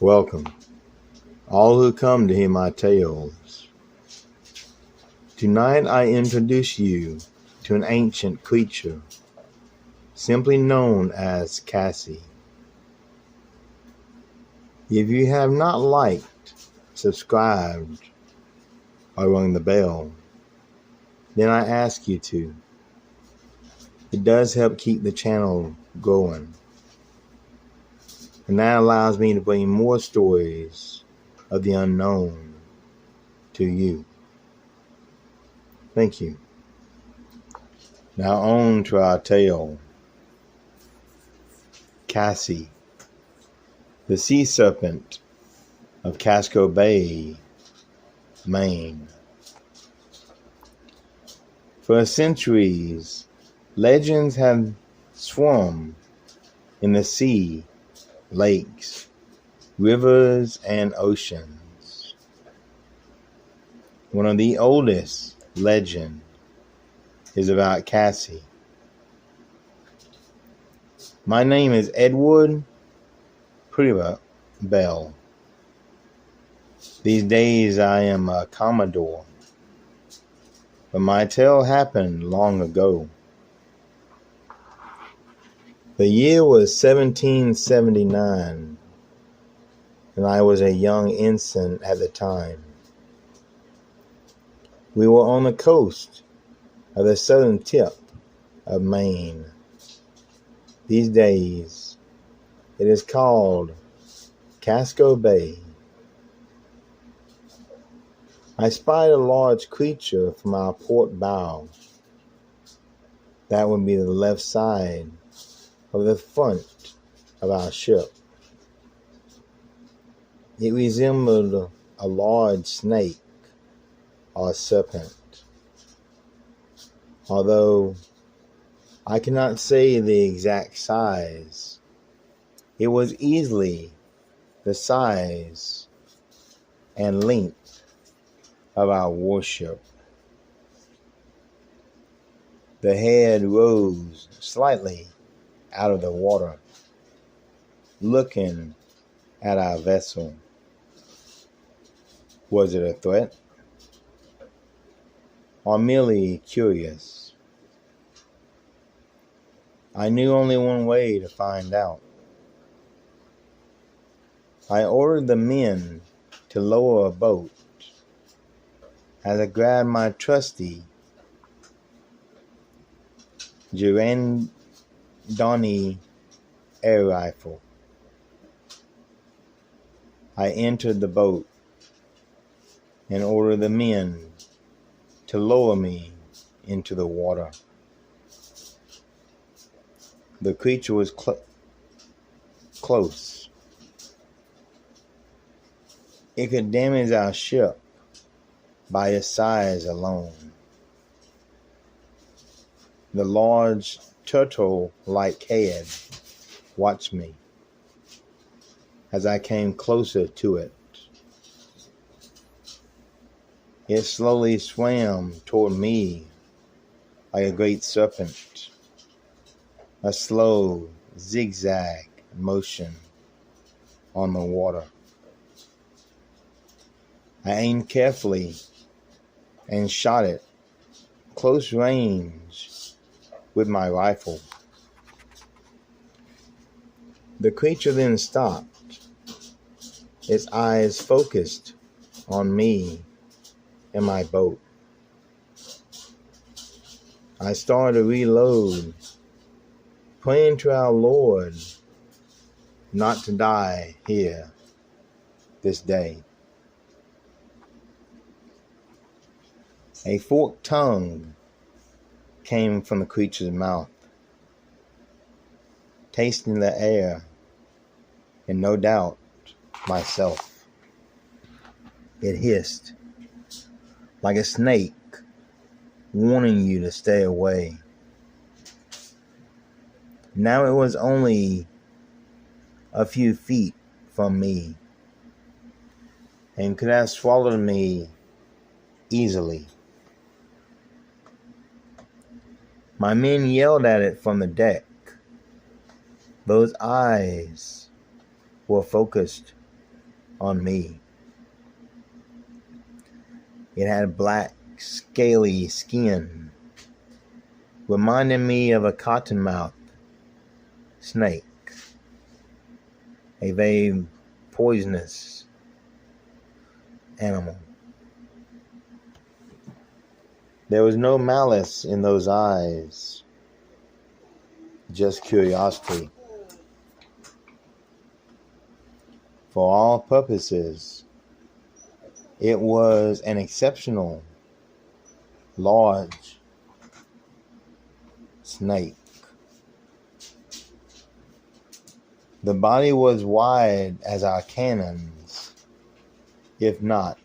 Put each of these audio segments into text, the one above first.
Welcome, all who come to hear my tales. Tonight I introduce you to an ancient creature, simply known as Cassie. If you have not liked, subscribed, or rung the bell, then I ask you to. It does help keep the channel growing. And that allows me to bring more stories of the unknown to you. Thank you. Now on to our tale. Cassie, the sea serpent of Casco Bay, Maine. For centuries, legends have swarmed in the sea, lakes, rivers, and oceans. One of the oldest legends is about Cassie. My name is Edward Bell. These days I am a Commodore, but my tale happened long ago. The year was 1779, and I was a young ensign at the time. We were on the coast of the southern tip of Maine. These days, it is called Casco Bay. I spied a large creature from our port bow. That would be the left side of the front of our ship. It resembled a large snake or serpent, although I cannot say the exact size. It was easily the size and length of our warship. The head rose slightly out of the water, looking at our vessel. Was it a threat, or merely curious? I knew only one way to find out. I ordered the men to lower a boat as I grabbed my trusty Donnie air rifle. I entered the boat and ordered the men to lower me into the water. The creature was close. It could damage our ship by its size alone. The large turtle-like head watched me as I came closer to it. It slowly swam toward me like a great serpent, a slow zigzag motion on the water. I aimed carefully and shot it close range with my rifle. The creature then stopped, its eyes focused on me and my boat. I started to reload, praying to our Lord not to die here this day. A forked tongue came from the creature's mouth, tasting the air, and no doubt myself. It hissed like a snake, warning you to stay away. Now it was only a few feet from me and could have swallowed me easily. My men yelled at it from the deck. Those eyes were focused on me. It had black, scaly skin, reminding me of a cottonmouth snake, a very poisonous animal. There was no malice in those eyes, just curiosity. For all purposes, it was an exceptional, large snake. The body was wide as our cannons, if not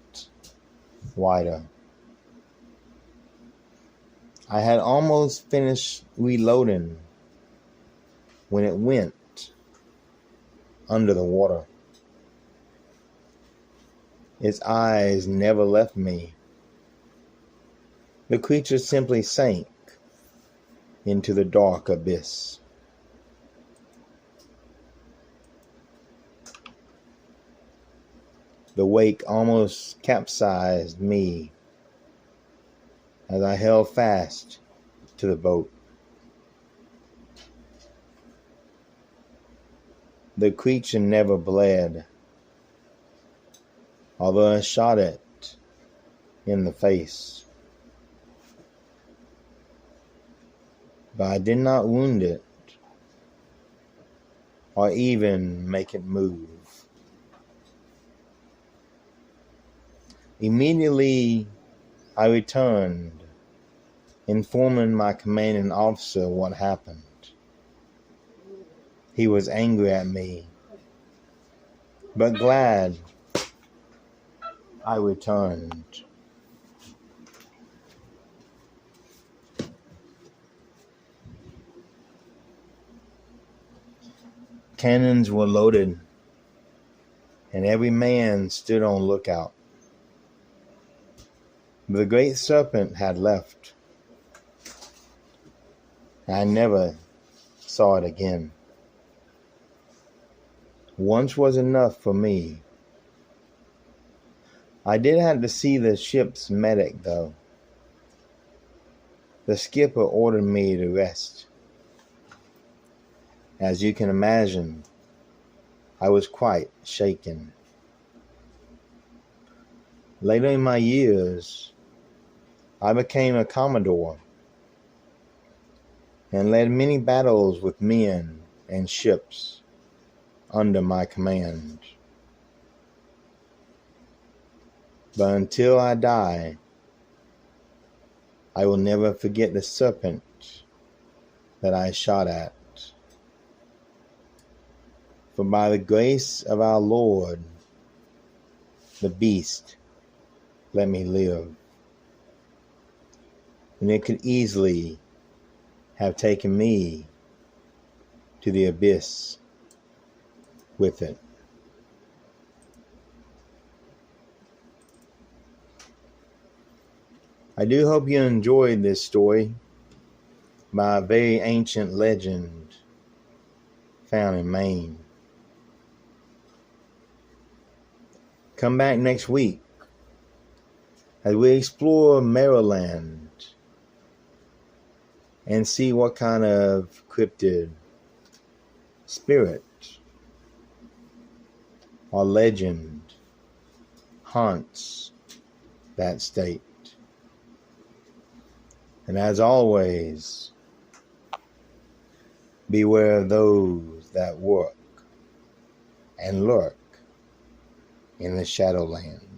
wider. I had almost finished reloading when it went under the water. Its eyes never left me. The creature simply sank into the dark abyss. The wake almost capsized me as I held fast to the boat. The creature never bled, although I shot it in the face. But I did not wound it or even make it move. Immediately, I returned, informing my commanding officer what happened. He was angry at me, but glad I returned. Cannons were loaded, and every man stood on lookout. The great serpent had left. I never saw it again. Once was enough for me. I did have to see the ship's medic, though. The skipper ordered me to rest. As you can imagine, I was quite shaken. Later in my years, I became a Commodore and led many battles with men and ships under my command. But until I die, I will never forget the serpent that I shot at. For by the grace of our Lord, the beast let me live. And it could easily have taken me to the abyss with it. I do hope you enjoyed this story by a very ancient legend found in Maine. Come back next week as we explore Maryland and see what kind of cryptid, spirit, or legend haunts that state. And as always, beware of those that work and lurk in the Shadowland.